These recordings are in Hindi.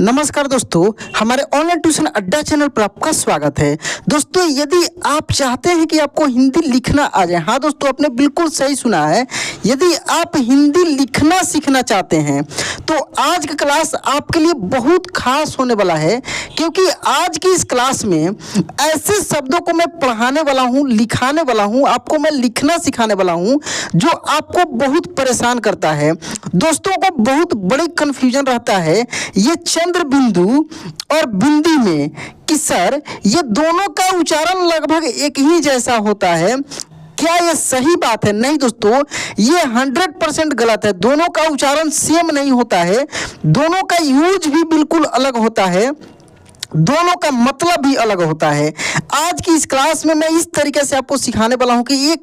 नमस्कार दोस्तों, हमारे ऑनलाइन ट्यूशन अड्डा चैनल पर आपका स्वागत है। दोस्तों, यदि आप चाहते हैं कि आपको हिंदी लिखना आ जाए, हाँ दोस्तों, आपने बिल्कुल सही सुना है। यदि आप हिंदी लिखना सीखना चाहते हैं तो आज का क्लास आपके लिए बहुत खास होने वाला है, क्योंकि आज की इस क्लास में ऐसे शब्दों को मैं पढ़ाने वाला हूँ, लिखाने वाला हूँ, आपको मैं लिखना सिखाने वाला हूँ जो आपको बहुत परेशान करता है। दोस्तों को बहुत बड़ी कन्फ्यूजन रहता है ये चंद्र बिंदु और बिंदी में कि सर ये दोनों का उच्चारण लगभग एक ही जैसा होता है, क्या ये सही बात है? नहीं दोस्तों, ये 100% गलत है। दोनों का उच्चारण सेम नहीं होता है, दोनों का यूज भी बिल्कुल अलग होता है, दोनों का मतलब भी अलग होता है। आज की इस क्लास में मैं इस तरीके से आपको सिखाने वाला हूं कि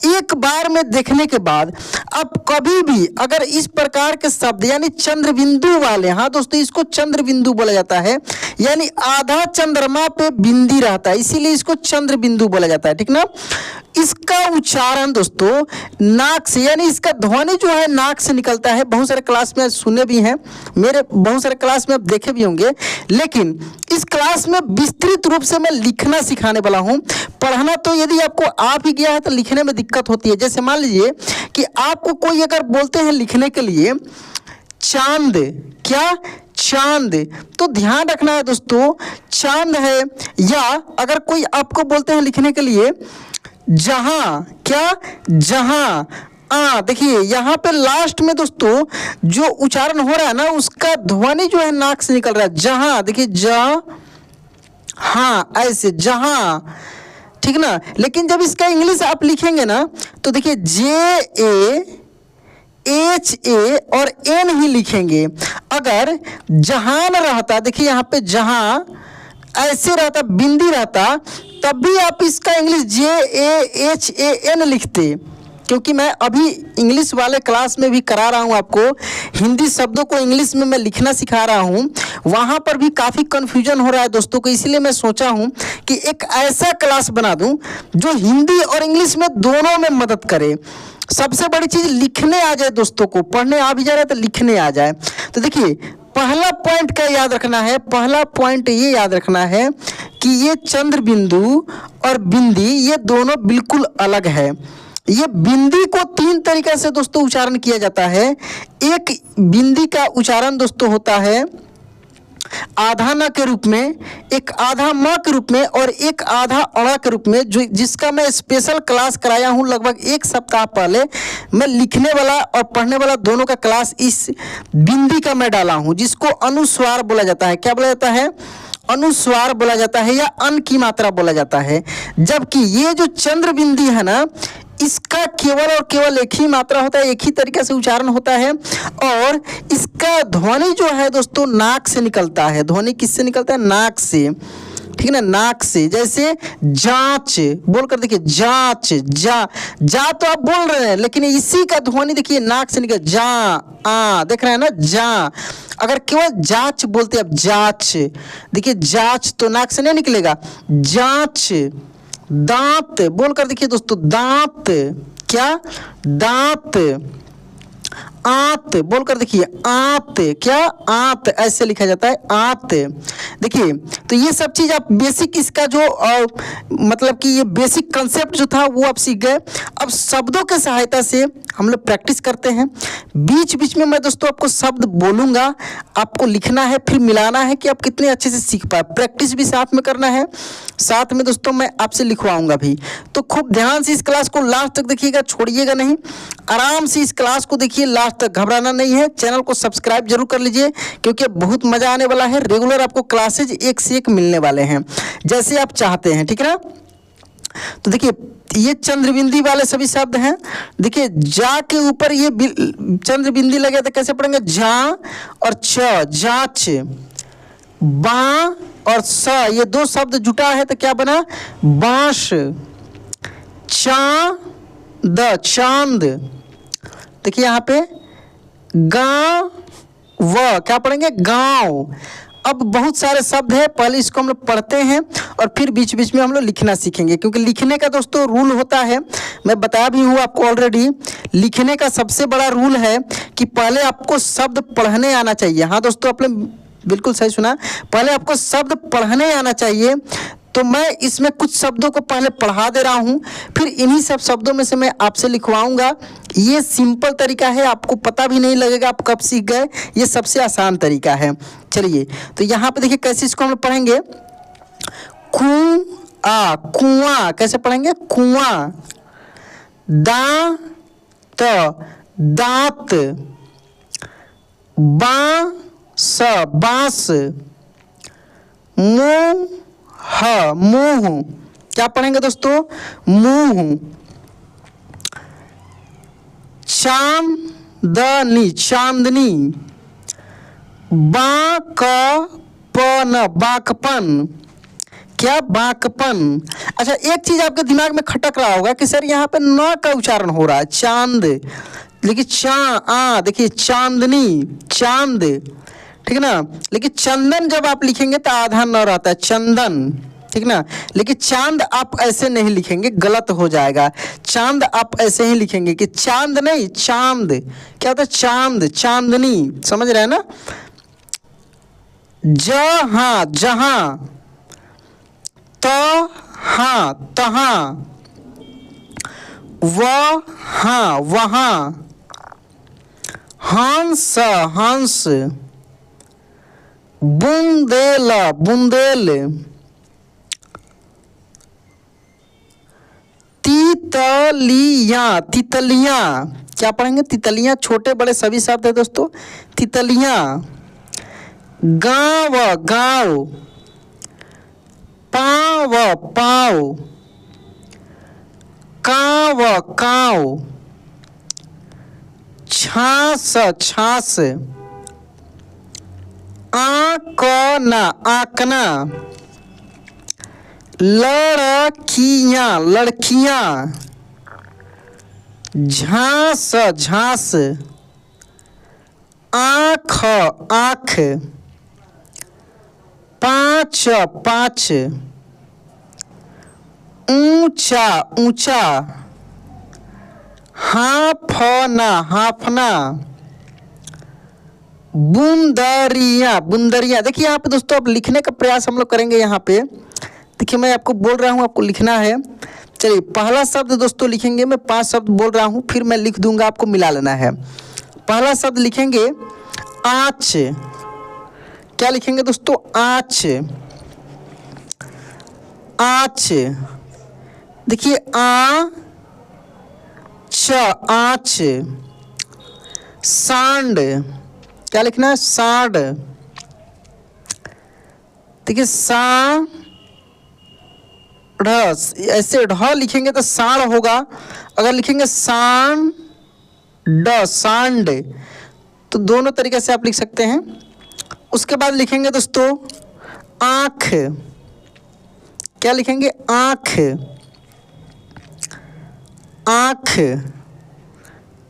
एक बार में देखने के बाद आप कभी भी अगर इस प्रकार के शब्द यानी चंद्र बिंदु वाले, हाँ दोस्तों, इसको चंद्र बिंदु बोला जाता है, यानी आधा चंद्रमा पे बिंदी रहता है, इसीलिए इसको चंद्र बिंदु बोला जाता है, ठीक ना। इसका उच्चारण दोस्तों नाक से, यानी इसका ध्वनि जो है नाक से निकलता है। बहुत सारे क्लास में सुने भी हैं, मेरे बहुत सारे क्लास में आप देखे भी होंगे, लेकिन इस क्लास में विस्तृत रूप से मैं लिखना सिखाने वाला हूं। पढ़ना तो यदि आपको आ भी गया है तो लिखने में दिक्कत होती है। जैसे मान लीजिए कि आपको कोई अगर बोलते हैं लिखने के लिए चांद, क्या चांद, तो ध्यान रखना है दोस्तों चांद है। या अगर कोई आपको बोलते हैं लिखने के लिए जहां, क्या जहां, देखिए यहाँ पे लास्ट में दोस्तों जो उच्चारण हो रहा है ना, उसका ध्वनि जो है नाक से निकल रहा है। जहां, देखिए हाँ, ऐसे जहां, ठीक ना। लेकिन जब इसका इंग्लिश आप लिखेंगे ना तो देखिए JAHA और N ही लिखेंगे। अगर जहान रहता, देखिए यहाँ पे जहां ऐसे रहता, बिंदी रहता, तब भी आप इसका इंग्लिश JAHAN लिखते। क्योंकि मैं अभी इंग्लिश वाले क्लास में भी करा रहा हूँ आपको, हिंदी शब्दों को इंग्लिश में मैं लिखना सिखा रहा हूँ, वहाँ पर भी काफ़ी कन्फ्यूजन हो रहा है दोस्तों को। इसलिए मैं सोचा हूँ कि एक ऐसा क्लास बना दूँ जो हिंदी और इंग्लिश में दोनों में मदद करे। सबसे बड़ी चीज़ लिखने आ जाए दोस्तों को, पढ़ने आ भी जा रहा है तो लिखने आ जाए। तो देखिए पहला पॉइंट क्या याद रखना है, पहला पॉइंट ये याद रखना है कि ये चंद्र बिंदु और बिंदी ये दोनों बिल्कुल अलग है। ये बिंदी को 3 तरीके से दोस्तों उच्चारण किया जाता है। एक बिंदी का उच्चारण दोस्तों होता है आधा न के रूप में, एक आधा म के रूप में और एक आधा अड़ा के रूप में, जो जिसका मैं स्पेशल क्लास कराया हूँ लगभग 1 सप्ताह पहले। मैं लिखने वाला और पढ़ने वाला दोनों का क्लास इस बिंदी का मैं डाला हूँ, जिसको अनुस्वार बोला जाता है। क्या बोला जाता है? अनुस्वार बोला जाता है या अन की मात्रा बोला जाता है। जबकि ये जो चंद्र बिंदी है ना, इसका केवल और केवल एक ही मात्रा होता है, एक ही तरीके से उच्चारण होता है, और इसका ध्वनि जो है दोस्तों नाक से निकलता है। ध्वनि किससे निकलता है? नाक से, ठीक ना, नाक से। जैसे जांच बोल कर देखिए, जांच, जा तो आप बोल रहे हैं, लेकिन इसी का ध्वनि देखिए नाक से निकल, देख रहे हैं ना, जा। अगर केवल जांच बोलते अब जांच, देखिए जांच तो नाक से नहीं निकलेगा, जांच। दांत बोल कर देखिए दोस्तों, दांत, क्या दांत। आंत बोल कर देखिए, आंत, क्या आंत, ऐसे लिखा जाता है, आंत। देखिए तो ये सब चीज़ आप बेसिक इसका जो मतलब कि ये बेसिक कंसेप्ट जो था वो आप सीख गए। अब शब्दों के सहायता से हम लोग प्रैक्टिस करते हैं। बीच बीच में मैं दोस्तों आपको शब्द बोलूँगा, आपको लिखना है, फिर मिलाना है कि आप कितने अच्छे से सीख पाए। प्रैक्टिस भी साथ में करना है, साथ में दोस्तों मैं आपसे लिखवाऊँगा भी। तो खूब ध्यान से इस क्लास को लास्ट तक देखिएगा, छोड़िएगा नहीं, आराम से इस क्लास को देखिए लास्ट तक, घबराना नहीं है। चैनल को सब्सक्राइब जरूर कर लीजिए, क्योंकि बहुत मजा आने वाला है। रेगुलर आपको क्लासेज एक से एक मिलने वाले हैं, जैसे आप चाहते हैं, ठीक है ना। तो देखिए ये चंद्र बिंदी वाले सभी शब्द हैं। देखिए जा के ऊपर ये चंद्र बिंदी लगे तो कैसे पढ़ेंगे? जा और छ, जांच। बा और स, ये 2 शब्द जुटा है तो क्या बना? बांस। चांद, चांद। देखिए यहाँ पे गांव, क्या पढ़ेंगे? गांव। अब बहुत सारे शब्द है, पहले इसको हम लोग पढ़ते हैं और फिर बीच बीच में हम लोग लिखना सीखेंगे, क्योंकि लिखने का दोस्तों रूल होता है, मैं बताया भी हूँ आपको ऑलरेडी। लिखने का सबसे बड़ा रूल है कि पहले आपको शब्द पढ़ने आना चाहिए। हाँ दोस्तों, अपने बिल्कुल सही सुना। पहले आपको शब्द पढ़ने आना चाहिए, तो मैं इसमें कुछ शब्दों को पहले पढ़ा दे रहा हूँ, फिर इन्हीं सब शब्दों में से मैं आपसे लिखवाऊंगा। ये सिंपल तरीका है, आपको पता भी नहीं लगेगा आप कब सीख गए, ये सबसे आसान तरीका है। चलिए तो यहाँ पे देखिए कैसे इसको हम लोग पढ़ेंगे। कुआं, कैसे पढ़ेंगे? कुआं। दांत, दांत। बांस, मुंह, मुंह। क्या पढ़ेंगे दोस्तों? मुंह। चांदनी, चांदनी। बाकपन, क्या? बाकपन। अच्छा, एक चीज आपके दिमाग में खटक रहा होगा कि सर यहाँ पे न का उच्चारण हो रहा है, चांद, लेकिन देखिए चांदनी, चांद, ठीक है ना। लेकिन चंदन जब आप लिखेंगे तो आधा न रहता है, चंदन, ठीक ना। लेकिन चांद आप ऐसे नहीं लिखेंगे, गलत हो जाएगा। चांद आप ऐसे ही लिखेंगे कि चांद नहीं, चांद। क्या होता है? चांद, चांदनी, समझ रहे हैं ना। जहां, जहां। तहां, वहां, वहां। हंस, हंस। बुंदेल, बुंदेल। तितलियां, तितलियां। क्या पढ़ेंगे? तितलियां। छोटे बड़े सभी शब्द है दोस्तों, तितलियां। गांव, गांव। पाव, पाव। काव, काव। छास, छास। आंकना, आंकना। लड़कियां, लड़कियां। झांस, झांस। आँख, आँख। पाँच, पाँच। ऊंचा, ऊंचा। हाफना, हाफना। बुंदरिया, बुंदरिया। देखिए यहाँ पे दोस्तों अब लिखने का प्रयास हम लोग करेंगे। यहाँ पे देखिए मैं आपको बोल रहा हूँ, आपको लिखना है। चलिए पहला शब्द दोस्तों लिखेंगे, मैं 5 शब्द बोल रहा हूँ, फिर मैं लिख दूंगा, आपको मिला लेना है। पहला शब्द लिखेंगे आँच। क्या लिखेंगे दोस्तों? आँच, आँच। देखिए आँच। सांड, क्या लिखना है? सांड। देखिए ऐसे ढ लिखेंगे तो सांड होगा। अगर लिखेंगे सांड, सांड, तो दोनों तरीके से आप लिख सकते हैं। उसके बाद लिखेंगे दोस्तों आँख। क्या लिखेंगे? आँख, आँख।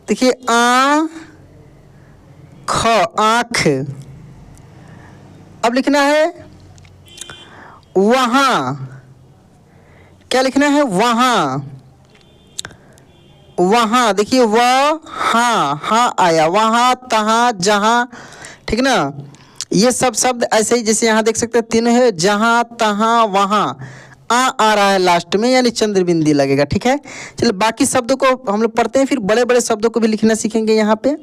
देखिए आँख। अब लिखना है वहाँ। क्या लिखना है? वहाँ, वहाँ। देखिए हाँ आया, वहाँ, तहाँ, जहाँ, ठीक ना। ये सब शब्द ऐसे ही जैसे यहाँ देख सकते हैं 3 है, जहाँ, तहाँ, वहाँ। आ रहा है लास्ट में, यानी चंद्र बिंदी लगेगा, ठीक है। चलिए बाकी शब्दों को हम लोग पढ़ते हैं, फिर बड़े बड़े शब्दों को भी लिखना सीखेंगे। यहाँ पे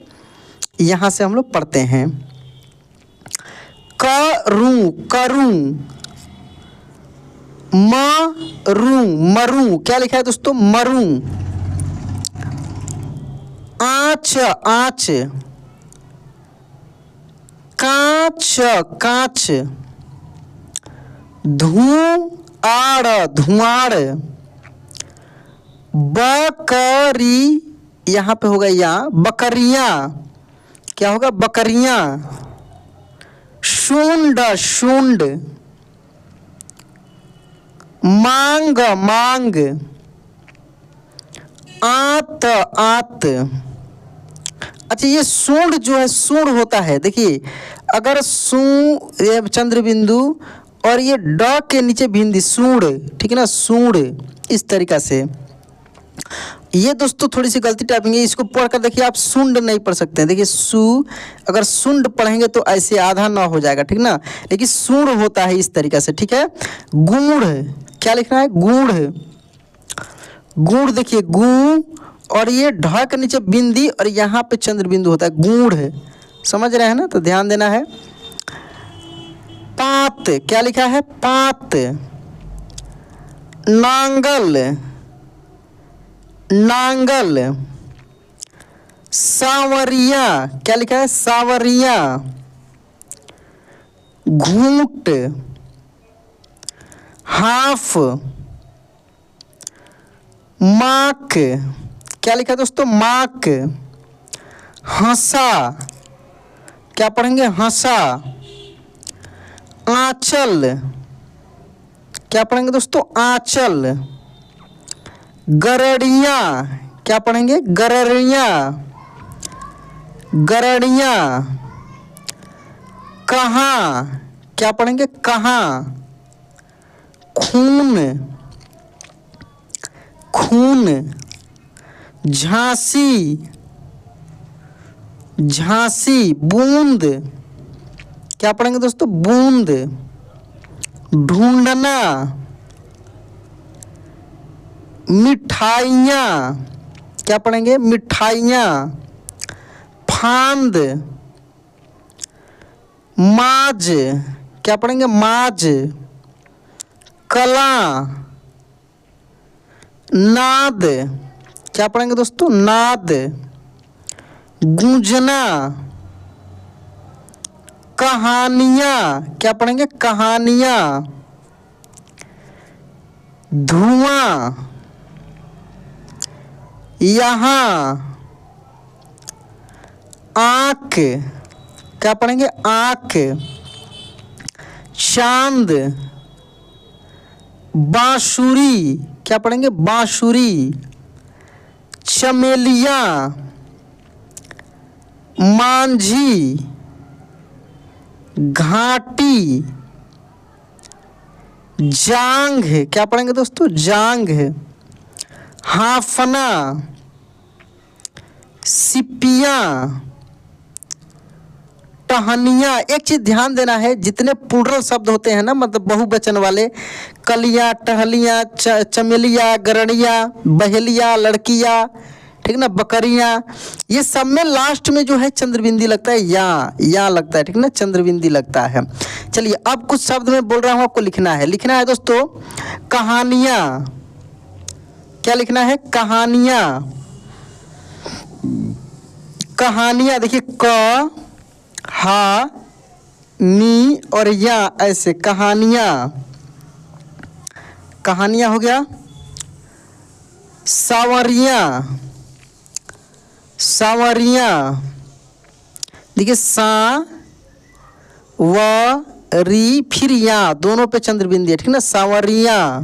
यहाँ से हम लोग पढ़ते हैं। करूं, करूं। मरूं। क्या लिखा है दोस्तों? मरूं। आँच, आँच। कांच, कांच। धुआं, धुआं। बकरी, यहाँ पे होगा यहाँ बकरियां। क्या होगा? बकरियां। शुंड, शुंड। मांग, मांग। आत, आत। अच्छा ये सूंड जो है, सूंड होता है। देखिए अगर ये चंद्र बिंदु और ये ड के नीचे बिंदी, सूंड, ठीक है ना, सूंड, इस तरीका से। ये दोस्तों थोड़ी सी गलती टाइपिंग है, इसको पढ़कर देखिए आप सुंड नहीं पढ़ सकते हैं। देखिए सु, अगर सुंड पढ़ेंगे तो ऐसे आधा ना हो जाएगा, ठीक ना, लेकिन सुंड होता है इस तरीके से, ठीक है। गुड़, क्या लिखना है, गुड़, गुड़ देखिए गु, और ये ढ के नीचे बिंदी और यहाँ पे चंद्र बिंदु होता है, गुड़, समझ रहे हैं ना, तो ध्यान देना है। पात, क्या लिखा है, पात। नांगल, नांगल। सावरिया, क्या लिखा है, सावरिया। घूंट, हाफ। माक, क्या लिखा है दोस्तों, माक। हंसा, क्या पढ़ेंगे, हंसा। आंचल, क्या पढ़ेंगे दोस्तों, आंचल। गरड़िया, क्या पढ़ेंगे, गरड़िया, गरड़िया। कहाँ, क्या पढ़ेंगे, कहाँ। खून, खून। झांसी, झांसी। बूंद, क्या पढ़ेंगे दोस्तों, बूंद। ढूंढना, मिठाइयाँ, क्या पढ़ेंगे, मिठाइयाँ। फांद, माज, क्या पढ़ेंगे, माज। कला, नाद, क्या पढ़ेंगे दोस्तों, नाद। गूंजना, कहानियाँ, क्या पढ़ेंगे, कहानियाँ। धुआं, यहाँ। आँख, क्या पढ़ेंगे, आँख। चांद, बांसुरी, क्या पढ़ेंगे, बांसुरी। चमेलिया, मांझी। घाटी, जांघ, क्या पढ़ेंगे दोस्तों, जांघ। हाफना, सिपियाँ। टहनिया। एक चीज ध्यान देना है, जितने प्लूरल शब्द होते हैं ना, मतलब बहुवचन वाले, कलियाँ, टहलियाँ, चमेलिया, गरड़िया, बहेलिया, लड़कियाँ, ठीक ना, बकरियाँ, ये सब में लास्ट में जो है चंद्रबिंदी लगता है, या लगता है, ठीक ना, चंद्रबिंदी लगता है। चलिए अब कुछ शब्द मैं बोल रहा हूँ, आपको लिखना है दोस्तों। कहानियाँ, क्या लिखना है, कहानियाँ। कहानियाँ देखिए, क, हा, नी और या, ऐसे कहानियाँ। कहानियाँ हो गया। सावरियाँ, सावरियाँ देखिए, सा, व, री, फिर या, दोनों पे चंद्रबिंदी है, ठीक ना, सावरियाँ।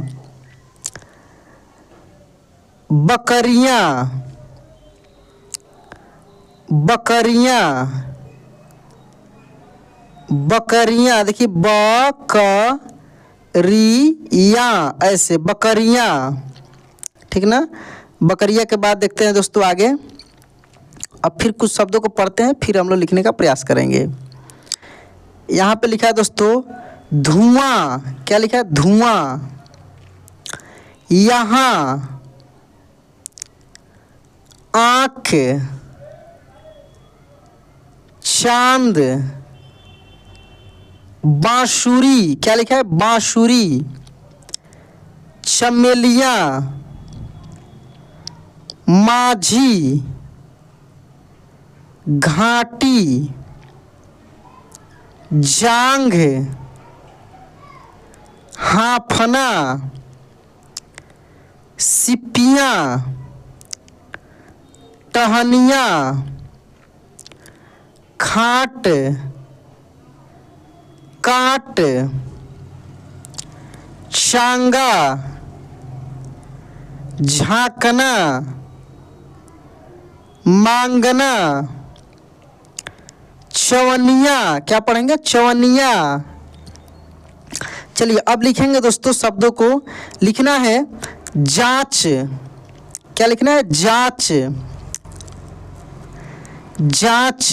बकरियाँ, बकरियाँ, बकरियाँ देखिए, ब, क, री, या, ऐसे बकरियाँ, ठीक ना। बकरिया के बाद देखते हैं दोस्तों आगे। अब फिर कुछ शब्दों को पढ़ते हैं, फिर हम लोग लिखने का प्रयास करेंगे। यहाँ पे लिखा है दोस्तों धुआं, क्या लिखा है, धुआं। यहाँ, आँख। चांद, बांसुरी, क्या लिखा है, बांसुरी। चमेलिया, माझी। घाटी, जांघ। हाफना, सिपियाँ। टहनियाँ, खाट। काट, चांगा। झांकना, मांगना। चवनिया, क्या पढ़ेंगे, चवनिया। चलिए अब लिखेंगे दोस्तों, शब्दों को लिखना है। जांच, क्या लिखना है? जांच, जांच।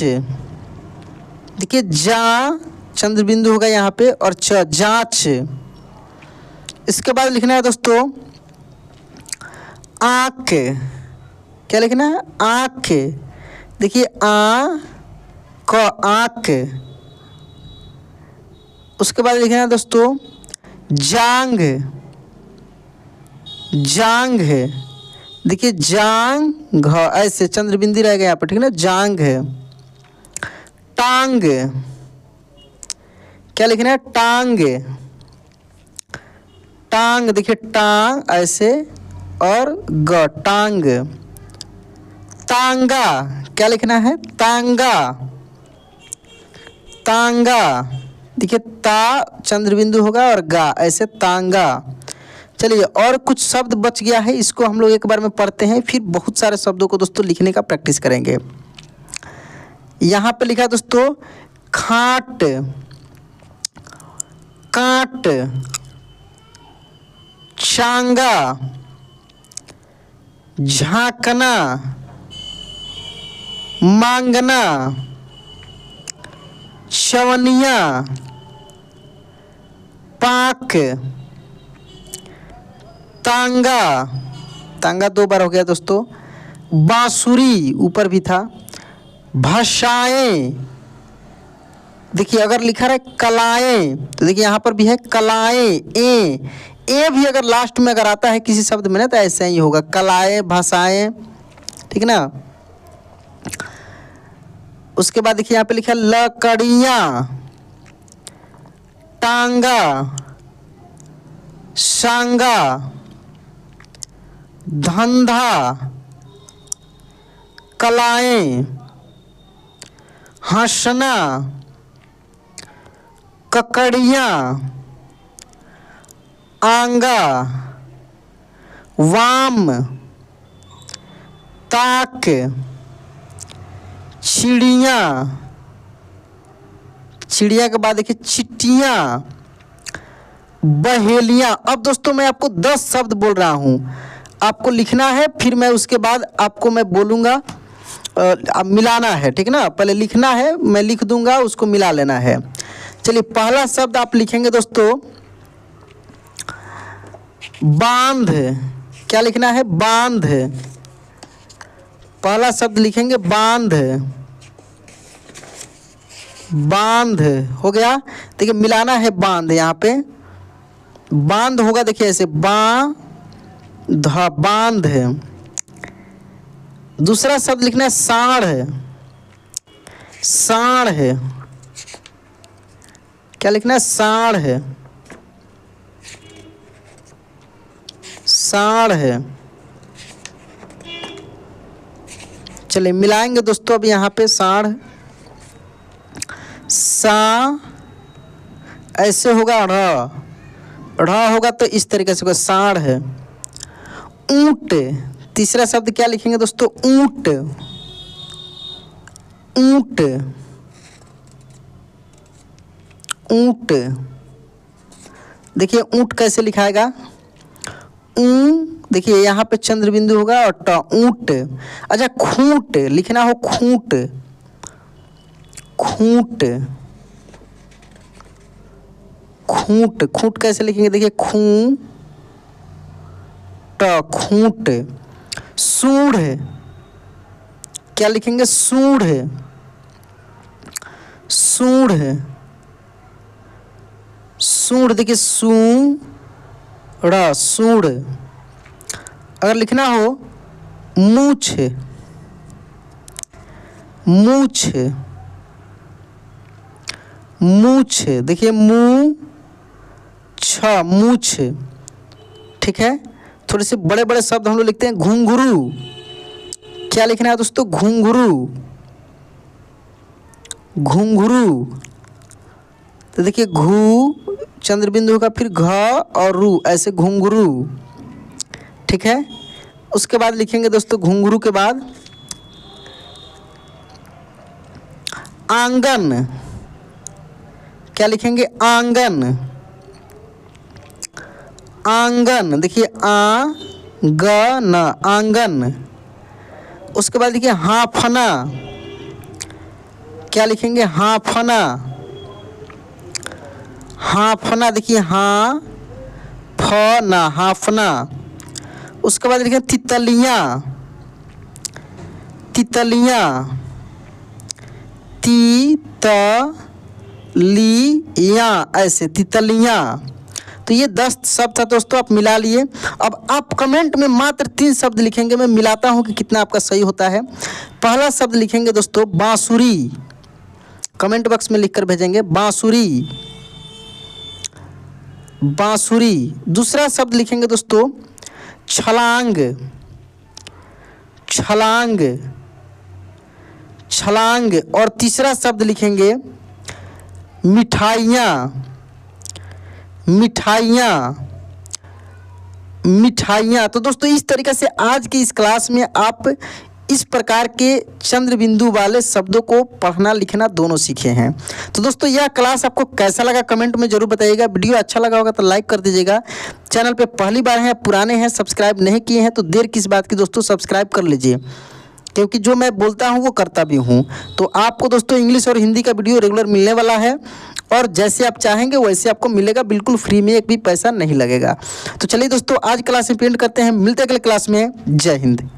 देखिए जा चंद्र बिंदु होगा यहाँ पे और च, जांच। इसके बाद लिखना है दोस्तों आँख। क्या लिखना है? आँख। देखिए क, आँख। उसके बाद लिखना है दोस्तों जांग, जांग है। देखिए जांग ऐसे चंद्र बिंदी रहेगा यहाँ पर, ठीक है ना? जांग है। टांग, क्या लिखना है? टांग, टांग। देखिए टांग ऐसे और ग, टांग। तांगा, क्या लिखना है? तांगा, तांगा। देखिए ता चंद्र बिंदु होगा और गा ऐसे, तांगा। चलिए और कुछ शब्द बच गया है, इसको हम लोग एक बार में पढ़ते हैं, फिर बहुत सारे शब्दों को दोस्तों लिखने का प्रैक्टिस करेंगे। यहाँ पे लिखा है दोस्तों खाट, काट, चांगा, झांकना, मांगना, चवनिया, पाक, तांगा, तांगा 2 बार हो गया दोस्तों। बांसुरी ऊपर भी था। भाषाएं, देखिए अगर लिखा रहा है कलाएं तो देखिए यहाँ पर भी है कलाएं। ए भी अगर लास्ट में अगर आता है किसी शब्द में ना तो ऐसे ही होगा, कलाएं, भाषाएं, ठीक ना? उसके बाद देखिए यहाँ पे लिखा है लकड़ियाँ, टांगा, सांगा, धंधा, कलाएं, हंसना, ककड़ियाँ, आंगा, वाम, ताक, चिड़िया, चिड़िया के बाद देखिए चिट्टियाँ, बहेलियाँ। अब दोस्तों मैं आपको 10 शब्द बोल रहा हूँ, आपको लिखना है, फिर मैं उसके बाद आपको मैं बोलूँगा, मिलाना है, ठीक ना? पहले लिखना है, मैं लिख दूंगा, उसको मिला लेना है। चलिए पहला शब्द आप लिखेंगे दोस्तों बांध। क्या लिखना है? बांध। पहला शब्द लिखेंगे बांध, बांध हो गया। देखिए मिलाना है बांध, यहाँ पे बांध होगा, देखिए ऐसे बांध। दूसरा शब्द लिखना है साढ़, साढ़। क्या लिखना है? साढ़, साढ़। चलिए मिलाएंगे दोस्तों अब यहाँ पे साढ़, सा ऐसे होगा, ढ़ होगा तो इस तरीके से होगा, साढ़ है। ऊंट, तीसरा शब्द क्या लिखेंगे दोस्तों? ऊंट, ऊंट, ऊंट। देखिए ऊंट कैसे लिखाएगा? देखिए यहाँ पे चंद्र बिंदु होगा और ट, ऊंट। अच्छा खूंट लिखना हो, खूंट, खूंट, खूंट। खूंट कैसे लिखेंगे? देखिए खूं ट, खूंट। सूढ़, क्या लिखेंगे? सूढ़, सूढ़, सूढ़। देखिए सूढ़, सूढ़। अगर लिखना हो मूछ, मूछ, मूछ। देखिए मुँह छ, मूछ, ठीक है। थोड़े से बड़े बड़े शब्द हम लोग लिखते हैं घुंघरू। क्या लिखना है दोस्तों? घुंघरू, घुंघरू। तो देखिए घू चंद्र बिंदु का, फिर घ और रू ऐसे, घुंघरू, ठीक है। उसके बाद लिखेंगे दोस्तों घुंघरू के बाद आंगन। क्या लिखेंगे? आंगन, आंगन। देखिए गन आंगन। उसके बाद देखिए हाँफना, क्या लिखेंगे हाँफना, हाँफना देखिए हाँ फना हाँफना। उसके बाद लिखेंगे तितलियाँ, तितलियाँ तितलियाँ ऐसे तितलियाँ। तो ये 10 शब्द था दोस्तों, आप मिला लिए। अब आप कमेंट में मात्र 3 शब्द लिखेंगे, मैं मिलाता हूँ कि कितना आपका सही होता है। पहला शब्द लिखेंगे दोस्तों बांसुरी, कमेंट बॉक्स में लिखकर भेजेंगे बांसुरी, बांसुरी। दूसरा शब्द लिखेंगे दोस्तों छलांग, छलांग, छलांग। और तीसरा शब्द लिखेंगे मिठाइयाँ, मिठाइयाँ, मिठाइयाँ। तो दोस्तों इस तरीके से आज की इस क्लास में आप इस प्रकार के चंद्र बिंदु वाले शब्दों को पढ़ना लिखना दोनों सीखे हैं। तो दोस्तों यह क्लास आपको कैसा लगा कमेंट में जरूर बताइएगा। वीडियो अच्छा लगा होगा तो लाइक कर दीजिएगा। चैनल पे पहली बार हैं, पुराने हैं, सब्सक्राइब नहीं किए हैं तो देर किस बात की दोस्तों, सब्सक्राइब कर लीजिए, क्योंकि जो मैं बोलता हूँ वो करता भी हूँ। तो आपको दोस्तों इंग्लिश और हिंदी का वीडियो रेगुलर मिलने वाला है और जैसे आप चाहेंगे वैसे आपको मिलेगा, बिल्कुल फ्री में, एक भी पैसा नहीं लगेगा। तो चलिए दोस्तों आज क्लास में एंड करते हैं, मिलते हैं अगले क्लास में। जय हिंद।